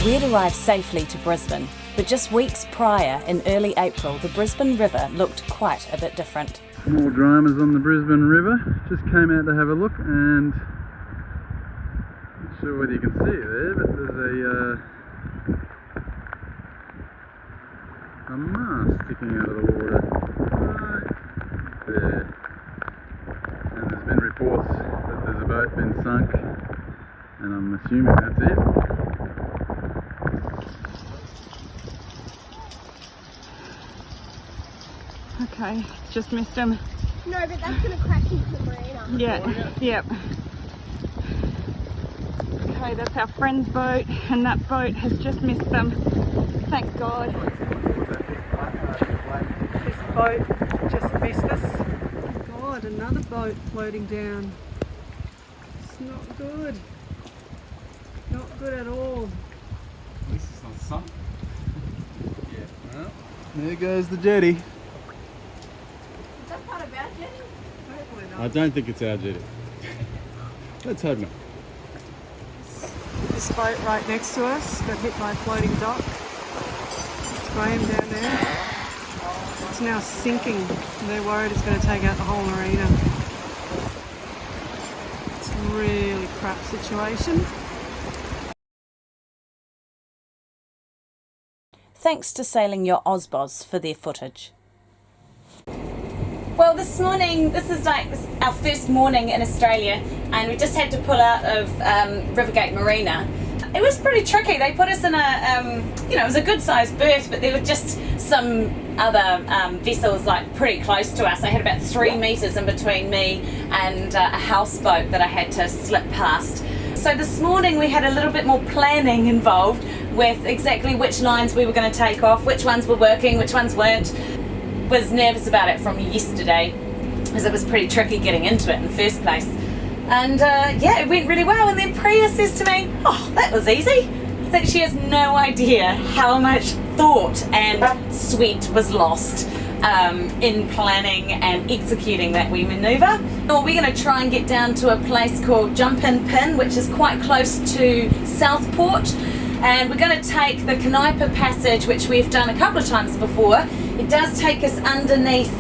We had arrived safely to Brisbane, but just weeks prior, in early April, the Brisbane River looked quite a bit different. More dramas on the Brisbane River. Just came out to have a look, and not sure whether you can see it there, but there's a mast sticking out of the water right there. And there's been reports that there's a boat been sunk, and I'm assuming that's it. Okay, just missed him. No, but that's going to crash into the Marina. Yeah, yep. Okay, that's our friend's boat, and that boat has just missed them. Thank God. This boat just missed us. God, another boat floating down. It's not good. Not good at all. At least it's not sunk. Yeah. Well, there goes the jetty. Is that part of our jetty? Hopefully not. I don't think it's our jetty. Let's hope not. This boat right next to us got hit by a floating dock. It's Graham down there. It's now sinking. They're worried it's going to take out the whole marina. It's a really crap situation. Thanks to Sailing Your Ozbos for their footage. Well, this morning, this is like our first morning in Australia, and we just had to pull out of Rivergate Marina. It was pretty tricky. They put us in a, it was a good sized berth, but there were just some other vessels like pretty close to us. I had about 3 meters in between me and a houseboat that I had to slip past. So this morning we had a little bit more planning involved with exactly which lines we were going to take off, which ones were working, which ones weren't. Was nervous about it from yesterday because it was pretty tricky getting into it in the first place. And yeah, it went really well. And then Priya says to me, "Oh, that was easy." I think she has no idea how much thought and sweat was lost in planning and executing that wee manoeuvre. Well, we're going to try and get down to a place called Jump-In Pin, which is quite close to Southport. And we're going to take the Kanipa Passage, which we've done a couple of times before. It does take us underneath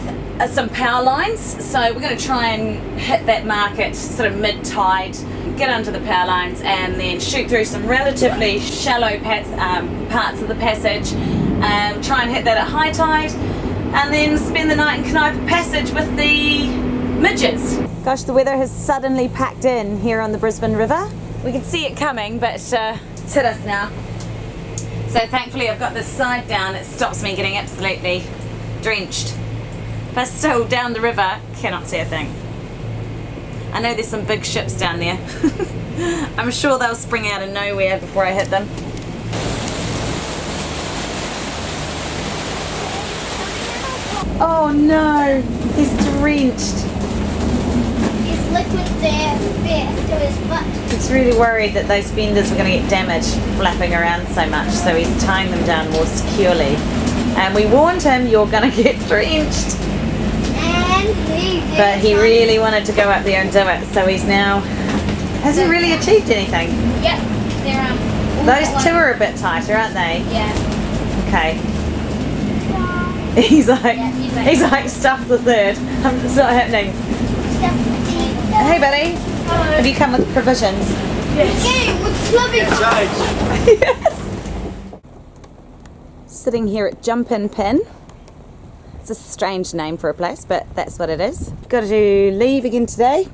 some power lines, so we're going to try and hit that market sort of mid-tide, get under the power lines, and then shoot through some relatively shallow parts of the passage, try and hit that at high tide, and then spend the night in Kanipa Passage with the midges. Gosh, the weather has suddenly packed in here on the Brisbane River. We can see it coming, but it's hit us now. So thankfully I've got this side down. It stops me getting absolutely drenched. But still, down the river, cannot see a thing. I know there's some big ships down there. I'm sure they'll spring out of nowhere before I hit them. Oh no, he's drenched. It's liquid there, to his butt. He's really worried that those fenders are going to get damaged flapping around so much, so he's tying them down more securely. And we warned him, you're going to get drenched. And he did. But he really wanted to go up there and do it, so he's now... Has he really achieved anything? Yep, they're Those two are a bit tighter, aren't they? Yeah. Okay. He's like stuff the third. It's not happening. Hey buddy, Hello. have you come with provisions? Yes. With Yes. Sitting here at Jump-In Pin. It's a strange name for a place, but that's what it is. Got to leave again today.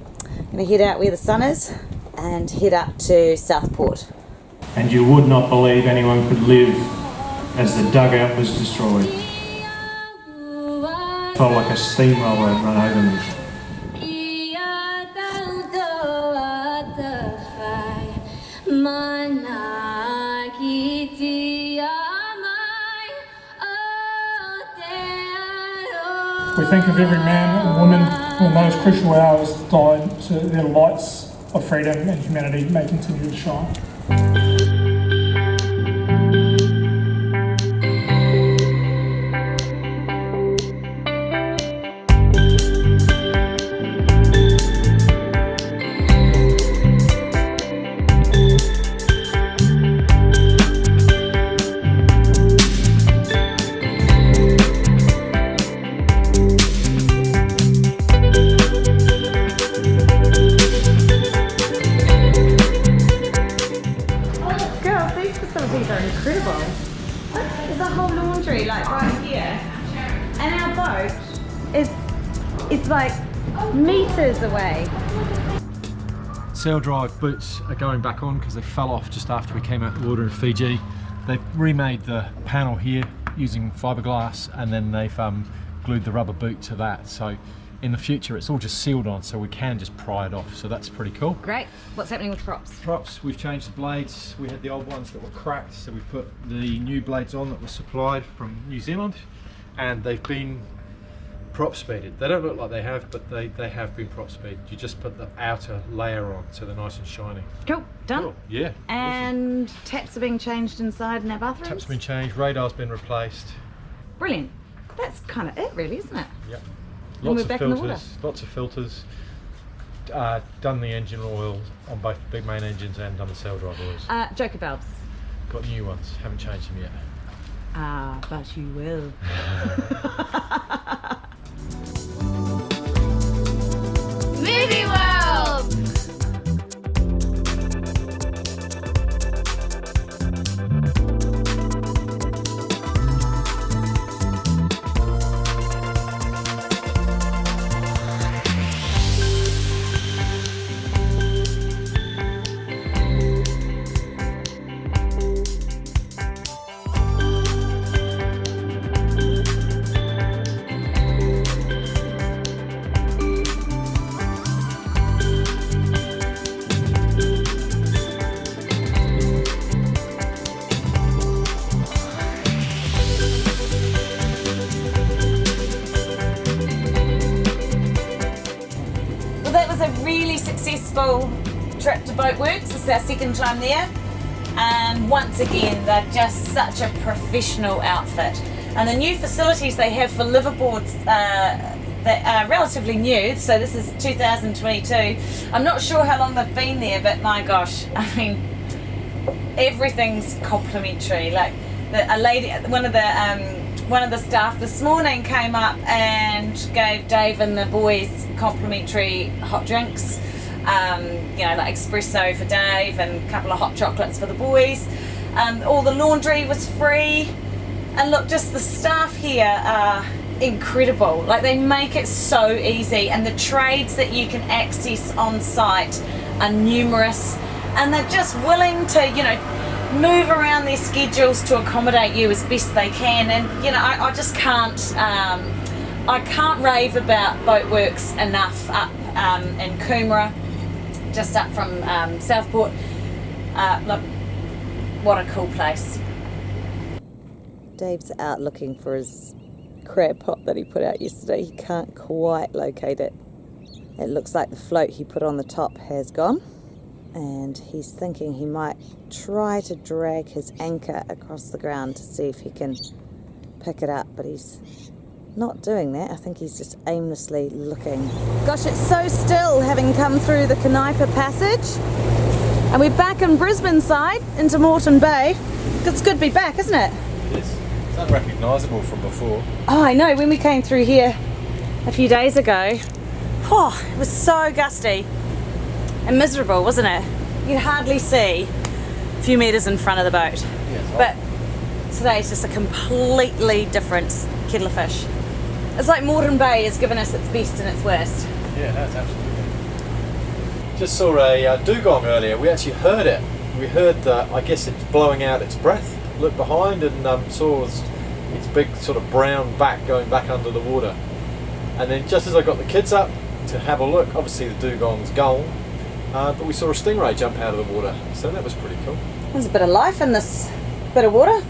Gonna head out where the sun is and head up to Southport. And you would not believe anyone could live as the dugout was destroyed. Felt like a steamroller had run over me. We think of every man and woman who in those crucial hours died so that their lights of freedom and humanity may continue to shine. these are incredible. Look, there's a whole laundry like right here. And our boat is like meters away. Sail drive boots are going back on because they fell off just after we came out the water in Fiji. They've remade the panel here using fiberglass, and then they've glued the rubber boot to that. So in the future it's all just sealed on, so we can just pry it off. So that's pretty cool. Great. What's happening with props? Props, we've changed the blades. We had the old ones that were cracked, so we put the new blades on that were supplied from New Zealand, and they've been prop speeded. They don't look like they have, but they have been prop speeded. You just put the outer layer on so they're nice and shiny. Cool, done. Cool. Yeah. And taps are being changed inside in our bathrooms? Taps have been changed, radar's been replaced. Brilliant. That's kind of it really, isn't it? Yep. And Lots we're of back in the filters, lots of filters. Done the engine oil on both the big main engines and done the sail drive oils. Joker valves. Got new ones, haven't changed them yet. But you will. Movie World! That was a really successful trip to Boatworks. This is our second time there, and once again they're just such a professional outfit, and the new facilities they have for liveaboards that are relatively new, so this is 2022. I'm not sure how long they've been there, but my gosh, I mean, everything's complimentary. Like a lady, one of the staff this morning came up and gave Dave and the boys complimentary hot drinks, you know, like espresso for Dave and a couple of hot chocolates for the boys. All the laundry was free, and look, just the staff here are incredible. Like, they make it so easy, and the trades that you can access on site are numerous, and they're just willing to, you know, move around their schedules to accommodate you as best they can. And you know, I just can't I can't rave about Boatworks enough up in Coomera, just up from Southport. Look, what a cool place. Dave's out looking for his crab pot that he put out yesterday. He can't quite locate it. It looks like the float he put on the top has gone, and he's thinking he might try to drag his anchor across the ground to see if he can pick it up, but he's not doing that. I think he's just aimlessly looking. Gosh, it's so still having come through the Canipa Passage, and we're back in Brisbane side into Moreton Bay. It's good to be back, isn't it? It is. It's unrecognisable from before. Oh, I know, when we came through here a few days ago, oh, it was so gusty and miserable, wasn't it? You'd hardly see a few metres in front of the boat. Yeah, But today's just a completely different kettle of fish. It's like Moreton Bay has given us its best and its worst. Yeah, that's absolutely. Just saw a dugong earlier. We actually heard it. We heard, I guess it's blowing out its breath. Looked behind and saw its big sort of brown back going back under the water. And then just as I got the kids up to have a look, obviously the dugong's gone, but we saw a stingray jump out of the water. So that was pretty cool. There's a bit of life in this bit of water.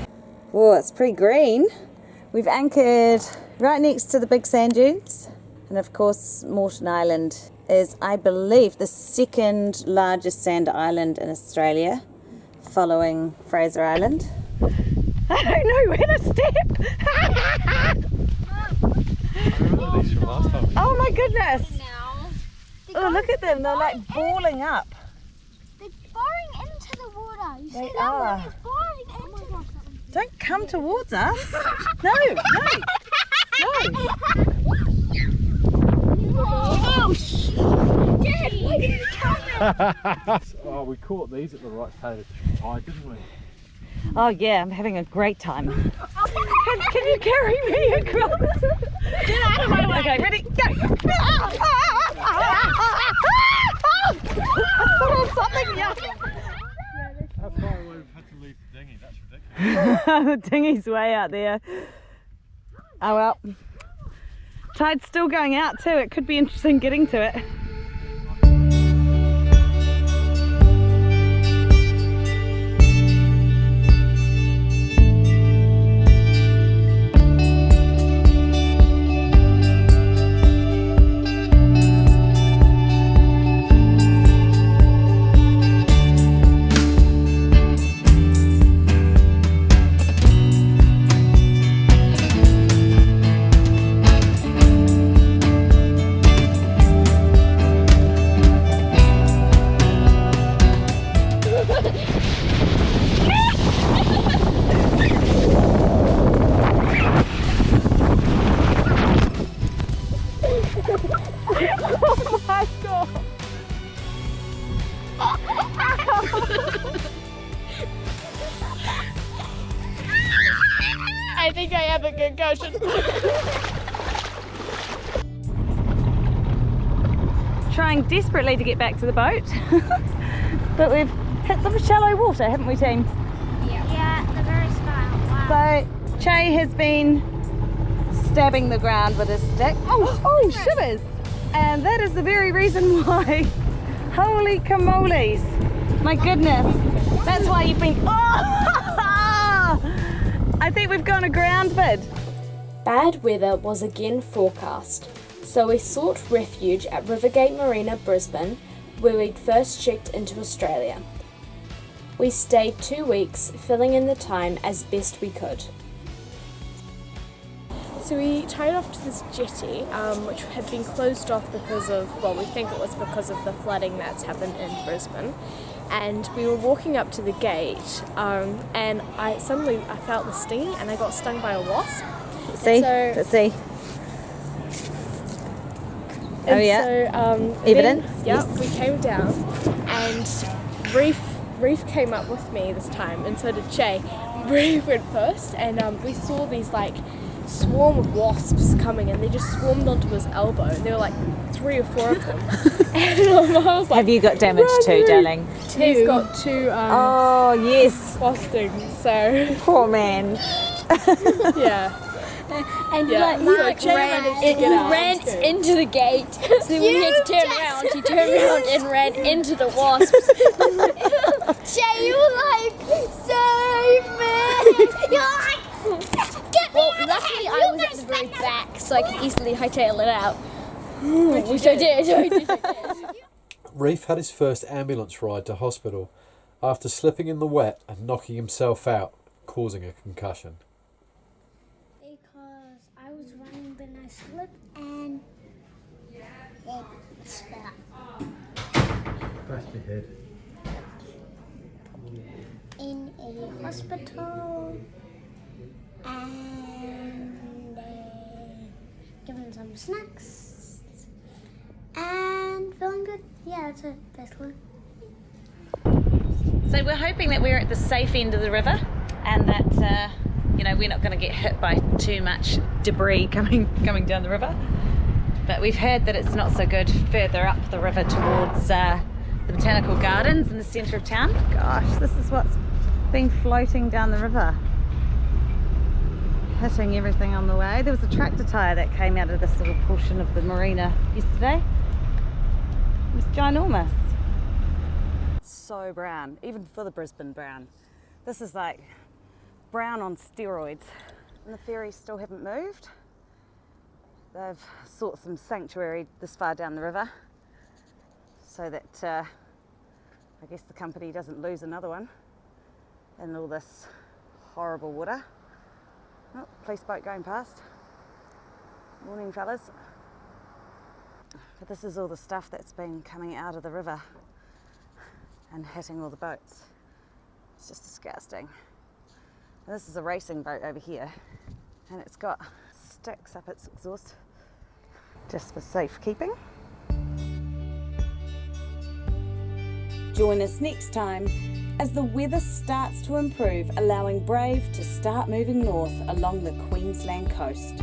Oh, it's pretty green. We've anchored right next to the big sand dunes, and of course Moreton Island is, I believe, the second largest sand island in Australia, following Fraser Island. I don't know where to step. These from last time. Oh my goodness. Now. Oh, look at them. They're like balling up. They're boring into the water. You They see that are. one? They're boring into the water. Don't come towards us. No, no, no. Oh, shit. Dad, look at the camera. Oh, we caught these at the right tide, didn't we? Oh yeah, I'm having a great time. Can you carry me across? Get out of my way. Okay, ready? Go. I saw something. Yeah. How far away we've had to leave the dinghy? That's ridiculous. The dinghy's way out there. Oh well. Tide's still going out too. It could be interesting getting to it. I think I have a concussion. Trying desperately to get back to the boat, but we've hit some shallow water, haven't we, team? Yeah, the very style. Wow. So Che has been stabbing the ground with his stick. Oh, shivers! And that is the very reason why. Holy camoles! My goodness, that's why you've been. I think we've gone aground bid. Bad weather was again forecast, so we sought refuge at Rivergate Marina, Brisbane, where we'd first checked into Australia. We stayed 2 weeks, filling in the time as best we could. So we tied off to this jetty, which had been closed off because of, well, we think it was because of the flooding that's happened in Brisbane. And we were walking up to the gate, and I felt the sting, and I got stung by a wasp. Let's see. Oh yeah. So, evidence. Yep. We came down, and Reef came up with me this time, and so did Che. Reef went first, and we saw these like swarm of wasps coming, and they just swarmed onto his elbow. And there were like 3 or 4 of them. And I was like, have you got damage too, darling? He's got 2. Oh yes. Wasp stings. So poor man. yeah. And Yeah. Mark ran into the gate, so then when he had to turn around, he turned around and ran into the wasps. Jay, you were like, save me! You're like, get me out of Luckily, here! I was at the very back, so I could easily hightail it out. Which I did. Reef had his first ambulance ride to hospital after slipping in the wet and knocking himself out, causing a concussion. Because I was running, then I slipped and it spat. Bash your head. In a hospital and given some snacks and feeling good. Yeah, that's it, basically. So we're hoping that we're at the safe end of the river and that we're not going to get hit by too much debris coming down the river. But we've heard that it's not so good further up the river towards the botanical gardens in the centre of town. Gosh, this is what's been floating down the river, hitting everything on the way. There was a tractor tyre that came out of this little portion of the marina yesterday. It was ginormous. So brown, even for the Brisbane brown. This is like brown on steroids. And the ferries still haven't moved. They've sought some sanctuary this far down the river so that I guess the company doesn't lose another one in all this horrible water. Oh, police boat going past. Morning, fellas. But this is all the stuff that's been coming out of the river and hitting all the boats. It's just disgusting. And this is a racing boat over here, and it's got sticks up its exhaust just for safekeeping. Join us next time as the weather starts to improve, allowing Brave to start moving north along the Queensland coast.